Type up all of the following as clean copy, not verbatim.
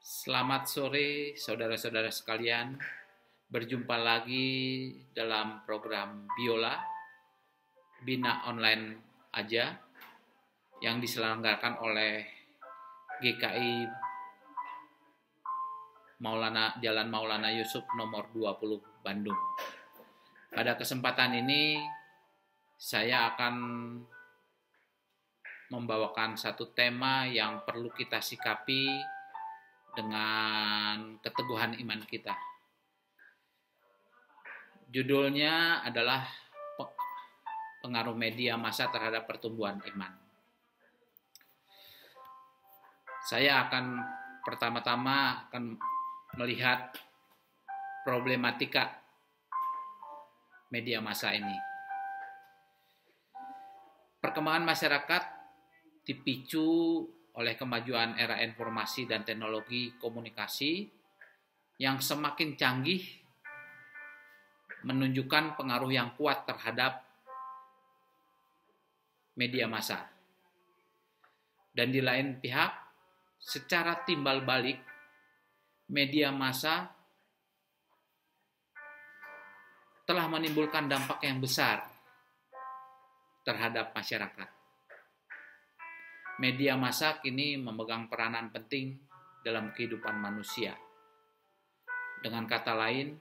Selamat sore saudara-saudara sekalian. Berjumpa lagi dalam program Biola Bina Online Aja yang diselenggarakan oleh GKI Jalan Maulana Yusuf nomor 20 Bandung. Pada kesempatan ini saya akan membawakan satu tema yang perlu kita sikapi dengan keteguhan iman kita. Judulnya adalah pengaruh media massa terhadap pertumbuhan iman. Saya akan pertama-tama melihat problematika media massa ini. Perkembangan masyarakat dipicu oleh kemajuan era informasi dan teknologi komunikasi yang semakin canggih menunjukkan pengaruh yang kuat terhadap media massa. Dan di lain pihak, secara timbal balik, media massa telah menimbulkan dampak yang besar terhadap masyarakat. Media massa kini memegang peranan penting dalam kehidupan manusia. Dengan kata lain,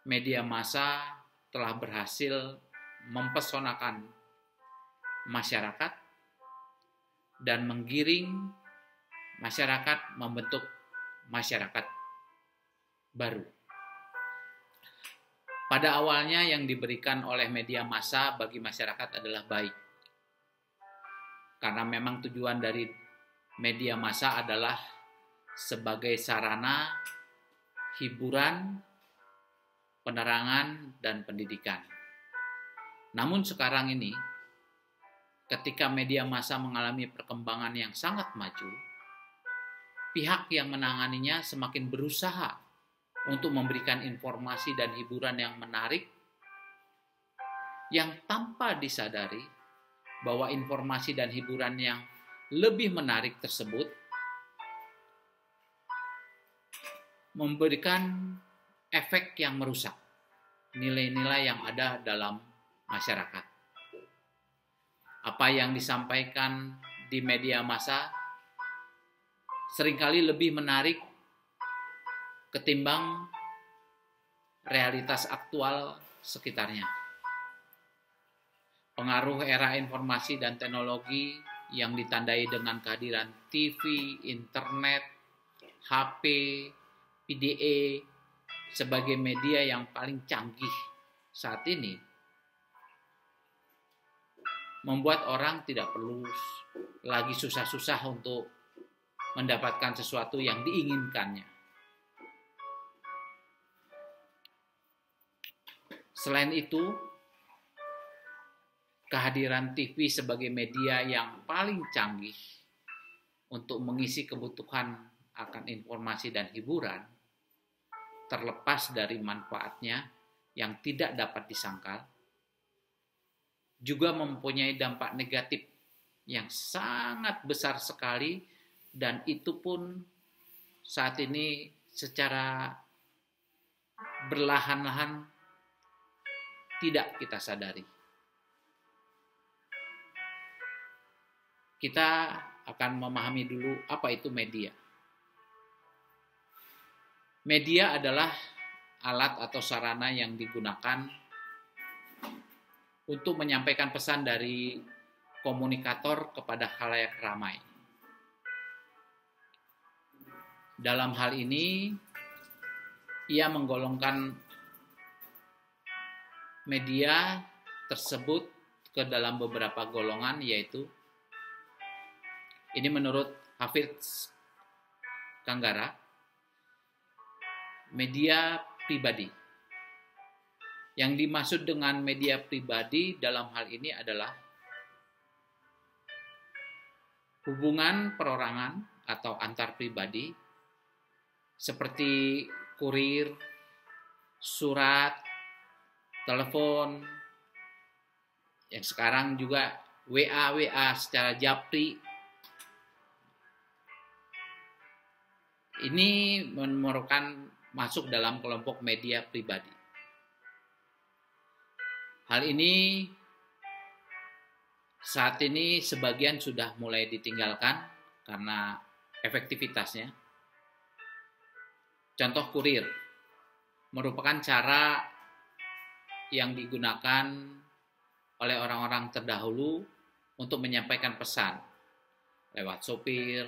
media massa telah berhasil mempesonakan masyarakat dan menggiring masyarakat membentuk masyarakat baru. Pada awalnya yang diberikan oleh media massa bagi masyarakat adalah baik. Karena memang tujuan dari media massa adalah sebagai sarana hiburan, penerangan, dan pendidikan. Namun sekarang ini, ketika media massa mengalami perkembangan yang sangat maju, pihak yang menanganinya semakin berusaha untuk memberikan informasi dan hiburan yang menarik, yang tanpa disadari bahwa informasi dan hiburan yang lebih menarik tersebut memberikan efek yang merusak nilai-nilai yang ada dalam masyarakat. Apa yang disampaikan di media massa seringkali lebih menarik ketimbang realitas aktual sekitarnya. Pengaruh era informasi dan teknologi yang ditandai dengan kehadiran TV, internet, HP, PDA sebagai media yang paling canggih saat ini membuat orang tidak perlu lagi susah-susah untuk mendapatkan sesuatu yang diinginkannya. Selain itu, kehadiran TV sebagai media yang paling canggih untuk mengisi kebutuhan akan informasi dan hiburan, terlepas dari manfaatnya yang tidak dapat disangkal, juga mempunyai dampak negatif yang sangat besar sekali, dan itu pun saat ini secara berlahan-lahan tidak kita sadari. Kita akan memahami dulu apa itu media. Media adalah alat atau sarana yang digunakan untuk menyampaikan pesan dari komunikator kepada khalayak ramai. Dalam hal ini, ia menggolongkan media tersebut ke dalam beberapa golongan, yaitu ini menurut Hafidz Kanggara, media pribadi. Yang dimaksud dengan media pribadi dalam hal ini adalah hubungan perorangan atau antar pribadi seperti kurir, surat, telepon, yang sekarang juga WA secara japri. Ini merupakan masuk dalam kelompok media pribadi. Hal ini saat ini sebagian sudah mulai ditinggalkan karena efektivitasnya. Contoh kurir merupakan cara yang digunakan oleh orang-orang terdahulu untuk menyampaikan pesan lewat sopir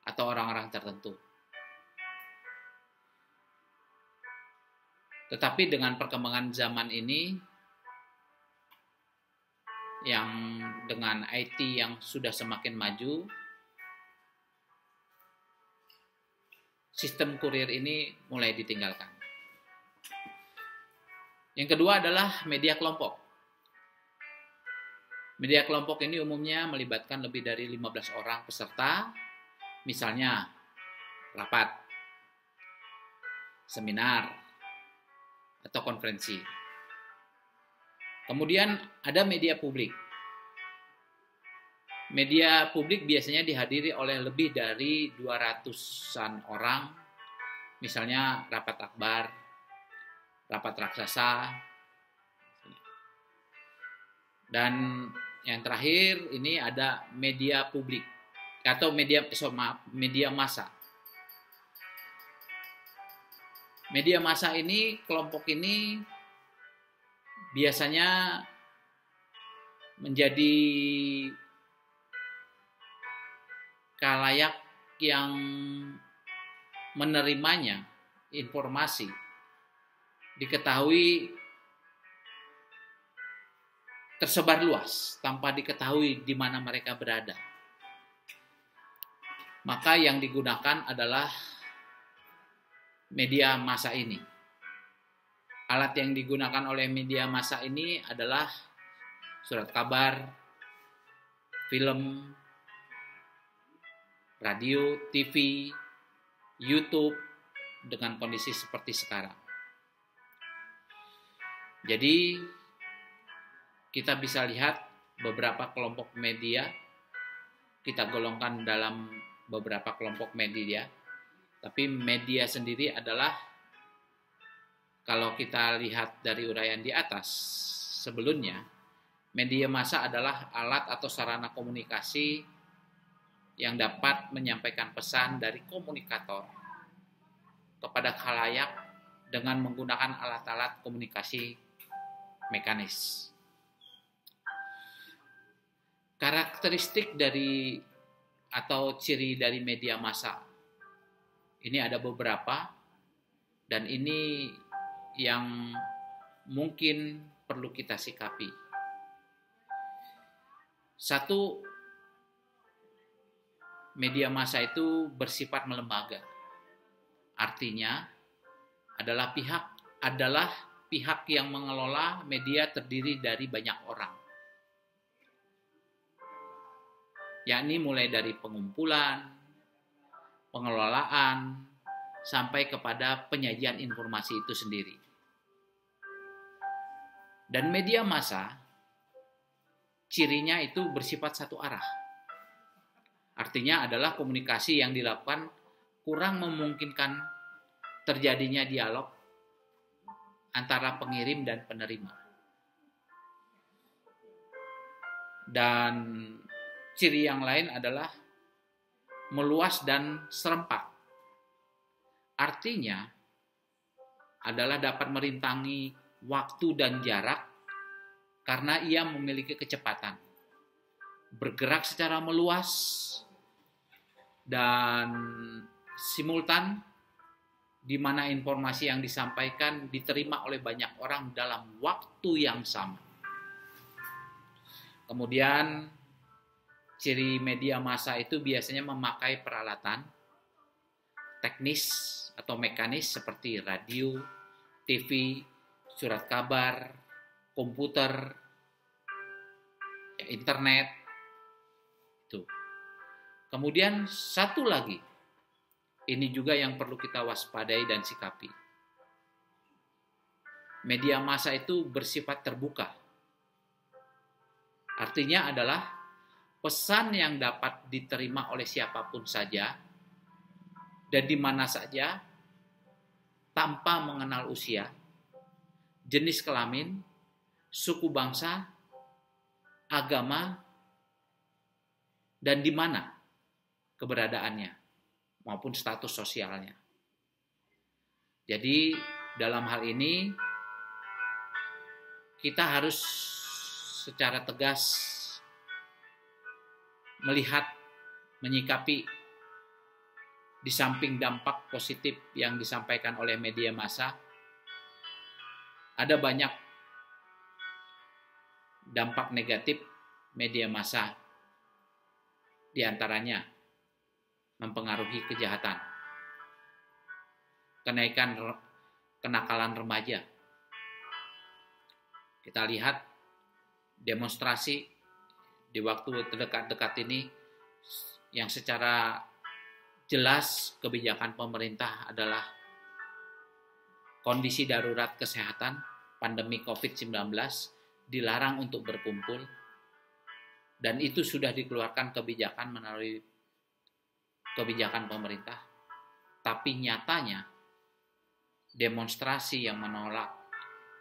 atau orang-orang tertentu. Tetapi dengan perkembangan zaman ini, yang dengan IT yang sudah semakin maju, sistem kurir ini mulai ditinggalkan. Yang kedua adalah media kelompok. Media kelompok ini umumnya melibatkan lebih dari 15 orang peserta, misalnya rapat, seminar, atau konferensi. Kemudian ada media publik. Media publik biasanya dihadiri oleh lebih dari 200-an orang, misalnya rapat akbar, rapat raksasa, dan yang terakhir ini ada media publik atau media massa. Media massa ini, kelompok ini biasanya menjadi khalayak yang menerimanya informasi diketahui tersebar luas tanpa diketahui di mana mereka berada. Maka yang digunakan adalah media massa ini. Alat yang digunakan oleh media massa ini adalah surat kabar, film, radio, TV, YouTube dengan kondisi seperti sekarang. Jadi kita bisa lihat beberapa kelompok media, kita golongkan dalam beberapa kelompok media. Tapi media sendiri adalah, kalau kita lihat dari uraian di atas sebelumnya, media massa adalah alat atau sarana komunikasi yang dapat menyampaikan pesan dari komunikator kepada khalayak dengan menggunakan alat-alat komunikasi mekanis. Karakteristik dari atau ciri dari media massa ini ada beberapa, dan ini yang mungkin perlu kita sikapi. Satu, media massa itu bersifat melembaga. Artinya adalah pihak yang mengelola media terdiri dari banyak orang. Yakni mulai dari pengumpulan, pengelolaan, sampai kepada penyajian informasi itu sendiri. Dan media massa, cirinya itu bersifat satu arah. Artinya adalah komunikasi yang dilakukan kurang memungkinkan terjadinya dialog antara pengirim dan penerima. Dan ciri yang lain adalah meluas dan serempak. Artinya adalah dapat merintangi waktu dan jarak karena ia memiliki kecepatan. Bergerak secara meluas dan simultan, di mana informasi yang disampaikan diterima oleh banyak orang dalam waktu yang sama. Kemudian ciri media massa itu biasanya memakai peralatan teknis atau mekanis seperti radio, TV, surat kabar, komputer, internet. Itu. Kemudian satu lagi, ini juga yang perlu kita waspadai dan sikapi. Media massa itu bersifat terbuka. Artinya adalah pesan yang dapat diterima oleh siapapun saja dan di mana saja tanpa mengenal usia, jenis kelamin, suku bangsa, agama, dan di mana keberadaannya maupun status sosialnya. Jadi dalam hal ini kita harus secara tegas melihat, menyikapi di samping dampak positif yang disampaikan oleh media massa, ada banyak dampak negatif media massa, di antaranya mempengaruhi kejahatan, kenakalan remaja. Kita lihat demonstrasi di waktu terdekat-dekat ini yang secara jelas kebijakan pemerintah adalah kondisi darurat kesehatan, pandemi COVID-19, dilarang untuk berkumpul, dan itu sudah dikeluarkan kebijakan melalui kebijakan pemerintah. Tapi nyatanya demonstrasi yang menolak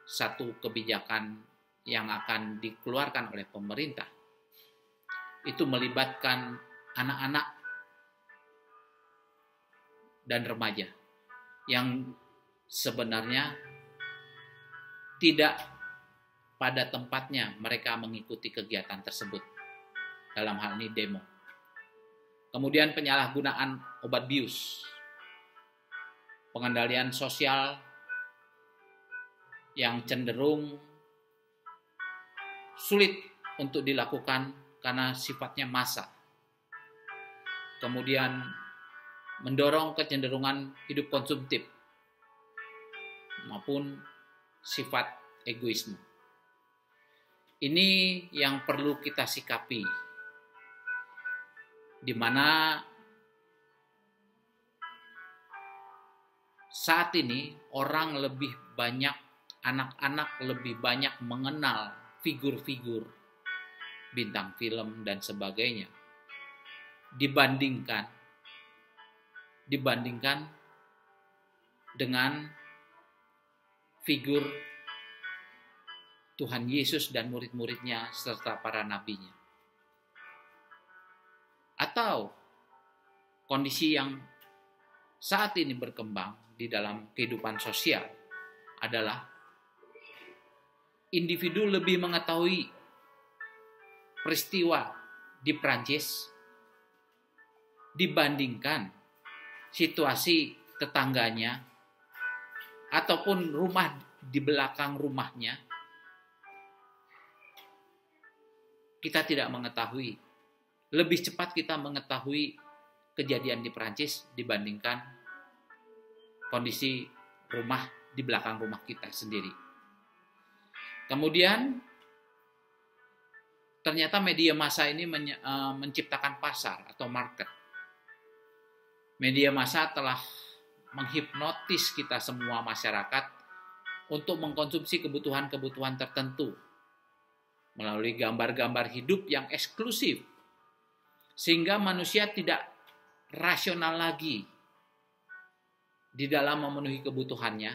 satu kebijakan yang akan dikeluarkan oleh pemerintah itu melibatkan anak-anak dan remaja yang sebenarnya tidak pada tempatnya mereka mengikuti kegiatan tersebut, dalam hal ini demo. Kemudian penyalahgunaan obat bius, pengendalian sosial yang cenderung sulit untuk dilakukan karena sifatnya massa. Kemudian mendorong kecenderungan hidup konsumtif maupun sifat egoisme. Ini yang perlu kita sikapi, di mana saat ini orang lebih banyak, anak-anak lebih banyak mengenal figur-figur bintang film dan sebagainya dibandingkan dengan figur Tuhan Yesus dan murid-muridnya serta para nabinya. Atau kondisi yang saat ini berkembang di dalam kehidupan sosial adalah individu lebih mengetahui peristiwa di Prancis dibandingkan situasi tetangganya ataupun rumah di belakang rumahnya. Kita tidak mengetahui. Lebih cepat kita mengetahui kejadian di Prancis dibandingkan kondisi rumah di belakang rumah kita sendiri. Kemudian ternyata media massa ini menciptakan pasar atau market. Media massa telah menghipnotis kita semua masyarakat untuk mengkonsumsi kebutuhan-kebutuhan tertentu melalui gambar-gambar hidup yang eksklusif, sehingga manusia tidak rasional lagi di dalam memenuhi kebutuhannya,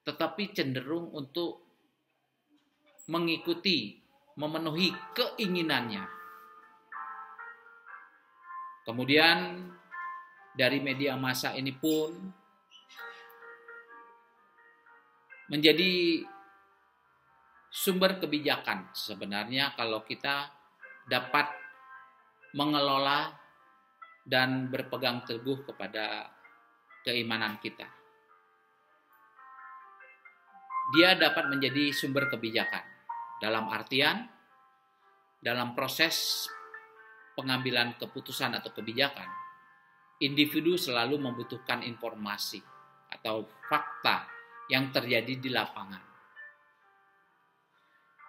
tetapi cenderung untuk mengikuti, memenuhi keinginannya. Kemudian dari media massa ini pun menjadi sumber kebijakan sebenarnya kalau kita dapat mengelola dan berpegang teguh kepada keimanan kita. Dia dapat menjadi sumber kebijakan. Dalam artian, dalam proses pengambilan keputusan atau kebijakan, individu selalu membutuhkan informasi atau fakta yang terjadi di lapangan.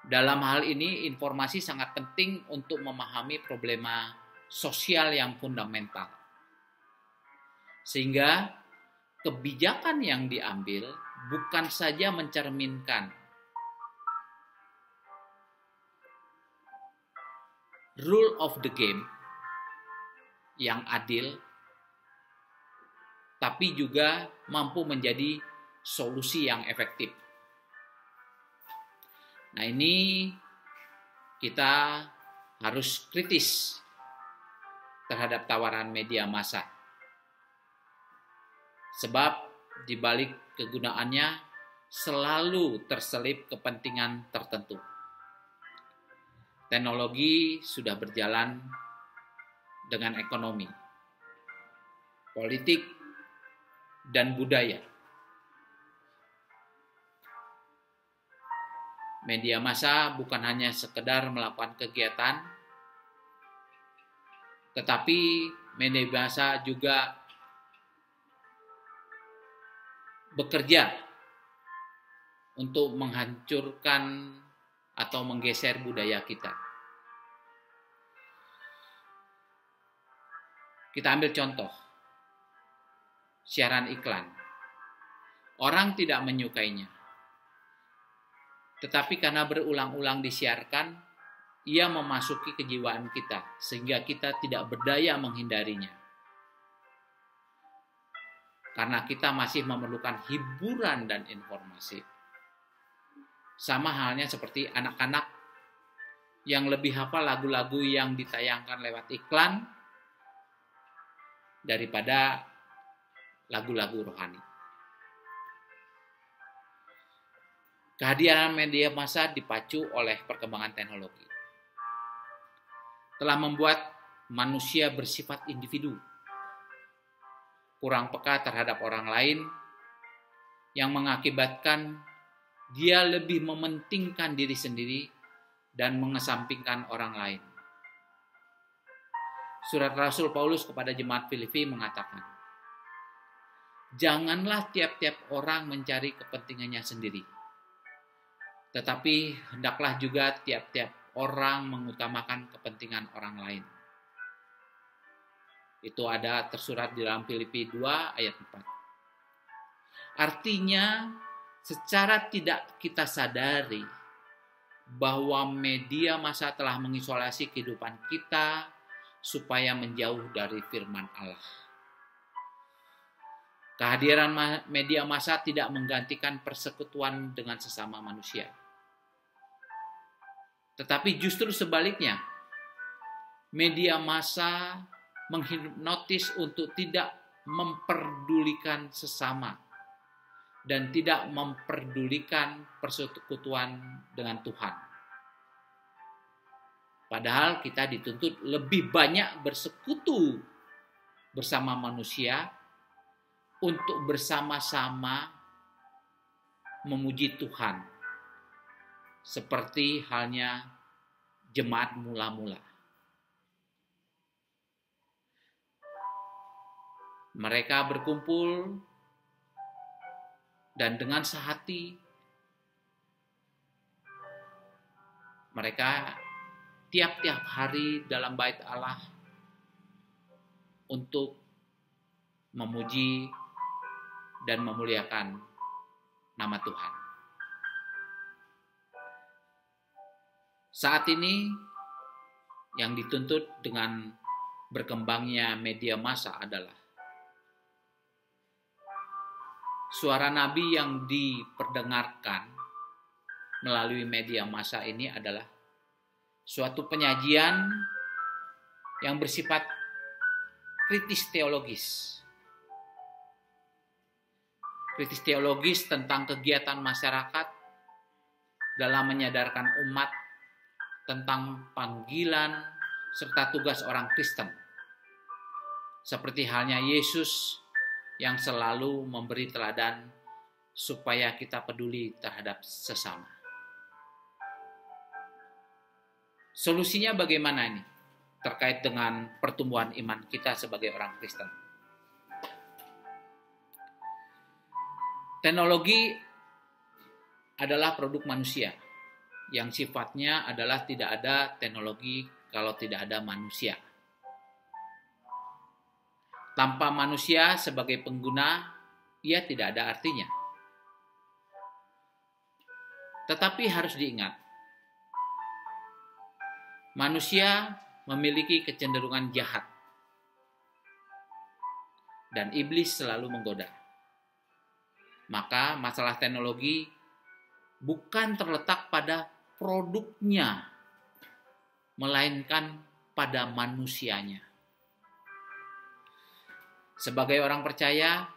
Dalam hal ini, informasi sangat penting untuk memahami problema sosial yang fundamental. Sehingga kebijakan yang diambil bukan saja mencerminkan rule of the game yang adil, tapi juga mampu menjadi solusi yang efektif. Nah, ini kita harus kritis terhadap tawaran media massa. Sebab di balik kegunaannya selalu terselip kepentingan tertentu. Teknologi sudah berjalan dengan ekonomi, politik, dan budaya. Media massa bukan hanya sekedar melakukan kegiatan, tetapi media massa juga bekerja untuk menghancurkan atau menggeser budaya kita. Kita ambil contoh, siaran iklan. Orang tidak menyukainya, tetapi karena berulang-ulang disiarkan, ia memasuki kejiwaan kita, sehingga kita tidak berdaya menghindarinya. Karena kita masih memerlukan hiburan dan informasi. Sama halnya seperti anak-anak yang lebih hafal lagu-lagu yang ditayangkan lewat iklan daripada lagu-lagu rohani. Kehadiran media massa dipacu oleh perkembangan teknologi. Telah membuat manusia bersifat individu, kurang peka terhadap orang lain, yang mengakibatkan dia lebih mementingkan diri sendiri dan mengesampingkan orang lain. Surat Rasul Paulus kepada jemaat Filipi mengatakan, janganlah tiap-tiap orang mencari kepentingannya sendiri, tetapi hendaklah juga tiap-tiap orang mengutamakan kepentingan orang lain. Itu ada tersurat di dalam Filipi 2 ayat 4. Artinya, secara tidak kita sadari bahwa media massa telah mengisolasi kehidupan kita supaya menjauh dari firman Allah. Kehadiran media massa tidak menggantikan persekutuan dengan sesama manusia. Tetapi justru sebaliknya, media massa menghipnotis untuk tidak memperdulikan sesama dan tidak memperdulikan persekutuan dengan Tuhan. Padahal kita dituntut lebih banyak bersekutu bersama manusia untuk bersama-sama memuji Tuhan, seperti halnya jemaat mula-mula. Mereka berkumpul dan dengan sehati mereka tiap-tiap hari dalam bait Allah untuk memuji dan memuliakan nama Tuhan. Saat ini yang dituntut dengan berkembangnya media massa adalah suara nabi yang diperdengarkan melalui media massa ini adalah suatu penyajian yang bersifat kritis teologis. Kritis teologis tentang kegiatan masyarakat dalam menyadarkan umat tentang panggilan serta tugas orang Kristen. Seperti halnya Yesus yang selalu memberi teladan supaya kita peduli terhadap sesama. Solusinya bagaimana ini? Terkait dengan pertumbuhan iman kita sebagai orang Kristen. Teknologi adalah produk manusia yang sifatnya adalah tidak ada teknologi kalau tidak ada manusia. Tanpa manusia sebagai pengguna, ia tidak ada artinya. Tetapi harus diingat, manusia memiliki kecenderungan jahat dan iblis selalu menggoda. Maka masalah teknologi bukan terletak pada produknya, melainkan pada manusianya. Sebagai orang percaya,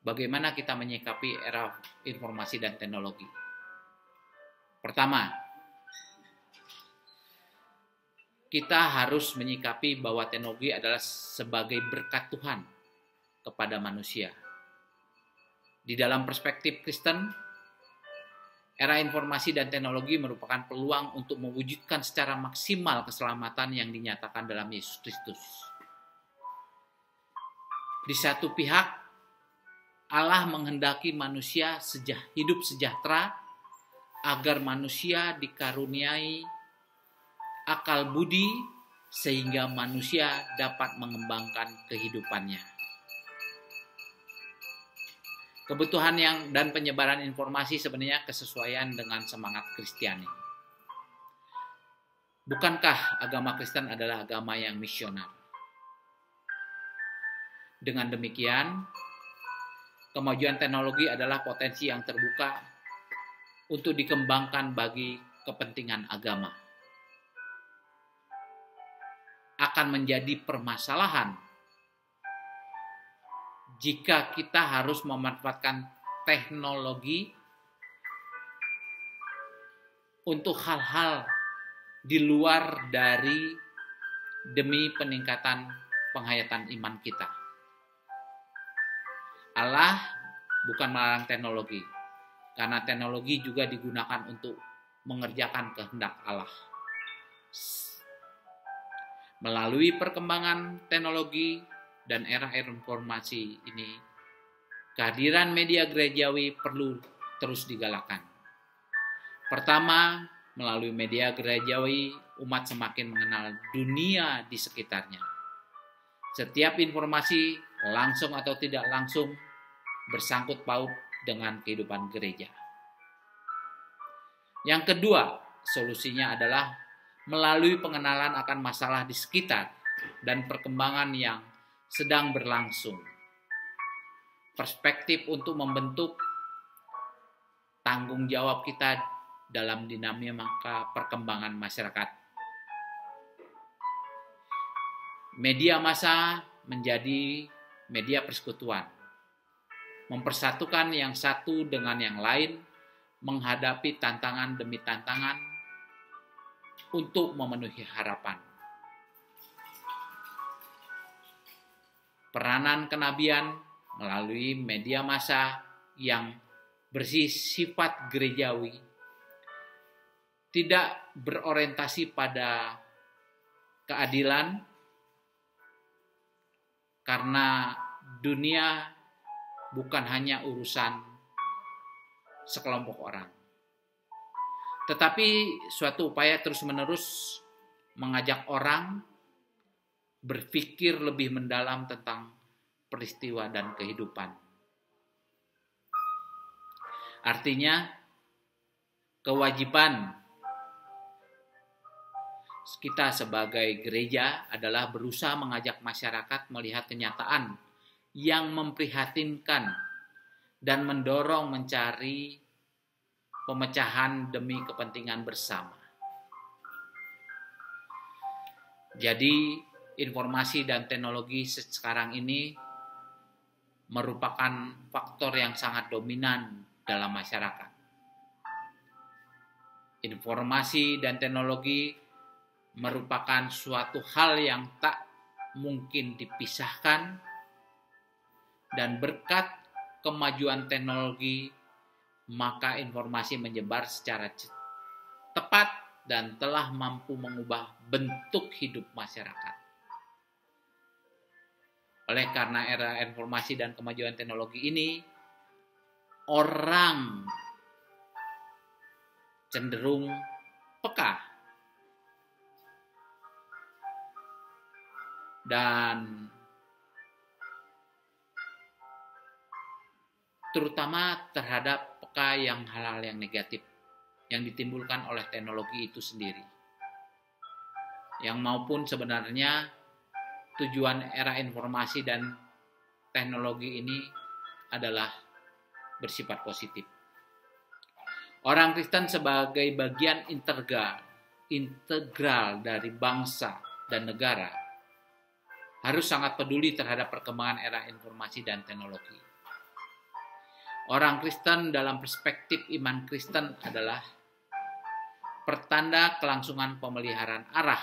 bagaimana kita menyikapi era informasi dan teknologi? Pertama, kita harus menyikapi bahwa teknologi adalah sebagai berkat Tuhan kepada manusia. Di dalam perspektif Kristen, era informasi dan teknologi merupakan peluang untuk mewujudkan secara maksimal keselamatan yang dinyatakan dalam Yesus Kristus. Di satu pihak, Allah menghendaki manusia hidup sejahtera agar manusia dikaruniai akal budi sehingga manusia dapat mengembangkan kehidupannya. Kebutuhan dan penyebaran informasi sebenarnya kesesuaian dengan semangat Kristiani. Bukankah agama Kristen adalah agama yang misioner? Dengan demikian, kemajuan teknologi adalah potensi yang terbuka untuk dikembangkan bagi kepentingan agama. Akan menjadi permasalahan jika kita harus memanfaatkan teknologi untuk hal-hal di luar dari demi peningkatan penghayatan iman kita. Allah bukan melarang teknologi, karena teknologi juga digunakan untuk mengerjakan kehendak Allah. Melalui perkembangan teknologi dan era informasi ini, kehadiran media gerejawi perlu terus digalakkan. Pertama, melalui media gerejawi, umat semakin mengenal dunia di sekitarnya. Setiap informasi, langsung atau tidak langsung, bersangkut paut dengan kehidupan gereja. Yang kedua, solusinya adalah melalui pengenalan akan masalah di sekitar dan perkembangan yang sedang berlangsung. Perspektif untuk membentuk tanggung jawab kita dalam dinamika perkembangan masyarakat. Media massa menjadi media persekutuan, mempersatukan yang satu dengan yang lain, menghadapi tantangan demi tantangan untuk memenuhi harapan. Peranan kenabian melalui media massa yang bersifat gerejawi tidak berorientasi pada keadilan, karena dunia bukan hanya urusan sekelompok orang, tetapi suatu upaya terus-menerus mengajak orang berpikir lebih mendalam tentang peristiwa dan kehidupan. Artinya, kewajiban kita sebagai gereja adalah berusaha mengajak masyarakat melihat kenyataan yang memprihatinkan dan mendorong mencari pemecahan demi kepentingan bersama. Jadi, informasi dan teknologi sekarang ini merupakan faktor yang sangat dominan dalam masyarakat. Informasi dan teknologi merupakan suatu hal yang tak mungkin dipisahkan, dan berkat kemajuan teknologi, maka informasi menyebar secara tepat dan telah mampu mengubah bentuk hidup masyarakat. Oleh karena era informasi dan kemajuan teknologi ini, orang cenderung peka dan terutama terhadap peka yang hal-hal yang negatif yang ditimbulkan oleh teknologi itu sendiri. Yang maupun sebenarnya tujuan era informasi dan teknologi ini adalah bersifat positif. Orang Kristen sebagai bagian integral dari bangsa dan negara harus sangat peduli terhadap perkembangan era informasi dan teknologi. Orang Kristen dalam perspektif iman Kristen adalah pertanda kelangsungan pemeliharaan arah.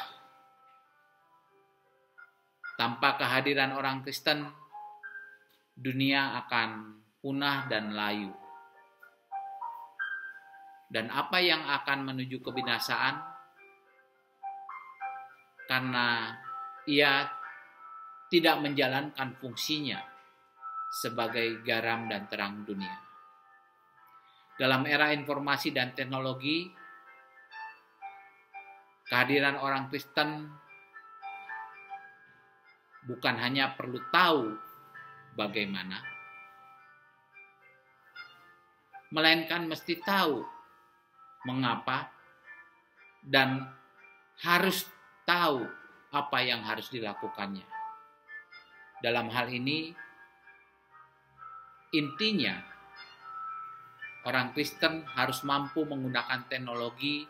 Tanpa kehadiran orang Kristen, dunia akan punah dan layu. Dan apa yang akan menuju kebinasaan? Karena ia tidak menjalankan fungsinya sebagai garam dan terang dunia. Dalam era informasi dan teknologi, kehadiran orang Kristen bukan hanya perlu tahu bagaimana, melainkan mesti tahu mengapa dan harus tahu apa yang harus dilakukannya. Dalam hal ini, intinya orang Kristen harus mampu menggunakan teknologi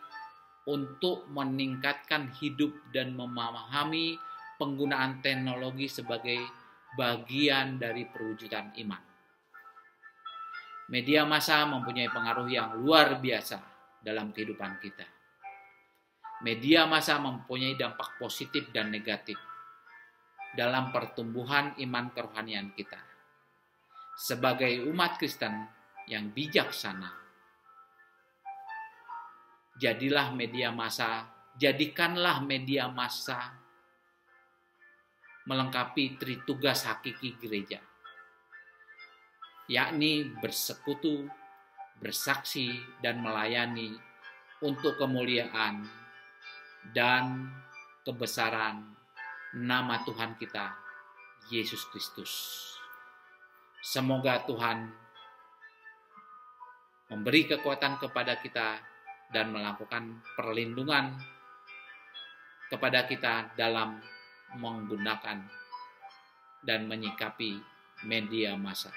untuk meningkatkan hidup dan memahami penggunaan teknologi sebagai bagian dari perwujudan iman. Media massa mempunyai pengaruh yang luar biasa dalam kehidupan kita. Media massa mempunyai dampak positif dan negatif dalam pertumbuhan iman kerohanian kita. Sebagai umat Kristen yang bijaksana, jadikanlah media massa melengkapi tritugas hakiki gereja, yakni bersekutu, bersaksi, dan melayani untuk kemuliaan dan kebesaran nama Tuhan kita, Yesus Kristus. Semoga Tuhan memberi kekuatan kepada kita dan melakukan perlindungan kepada kita dalam menggunakan dan menyikapi media massa.